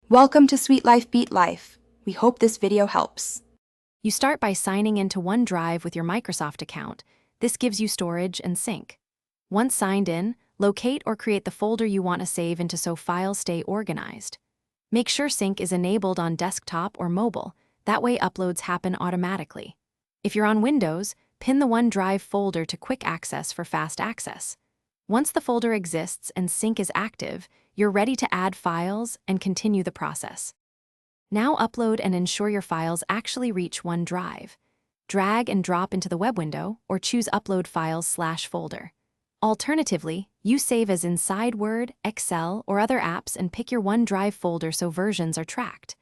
Welcome to Sweet Life Beat Life. We hope this video helps. You start by signing into OneDrive with your Microsoft account. This gives you storage and sync. Once signed in, locate or create the folder you want to save into so files stay organized. Make sure sync is enabled on desktop or mobile. That way uploads happen automatically. If you're on Windows, pin the OneDrive folder to quick access for fast access. Once the folder exists and sync is active, you're ready to add files and continue the process. Now upload and ensure your files actually reach OneDrive. Drag and drop into the web window or choose Upload Files/folder. Alternatively, you save as inside Word, Excel, or other apps and pick your OneDrive folder so versions are tracked.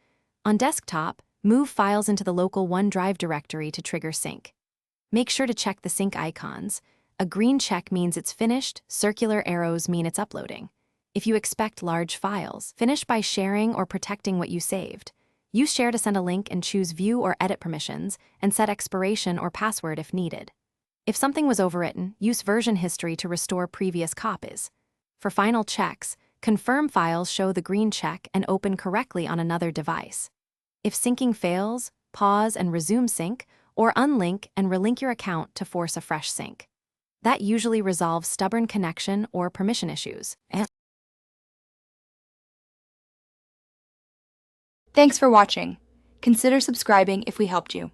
On desktop, move files into the local OneDrive directory to trigger sync. Make sure to check the sync icons. A green check means it's finished, circular arrows mean it's uploading. If you expect large files, finish by sharing or protecting what you saved. Use Share to send a link and choose View or Edit permissions, and set expiration or password if needed. If something was overwritten, use version history to restore previous copies. For final checks, confirm files show the green check and open correctly on another device. If syncing fails, pause and resume sync, or unlink and relink your account to force a fresh sync. That usually resolves stubborn connection or permission issues. Thanks for watching. Consider subscribing if we helped you.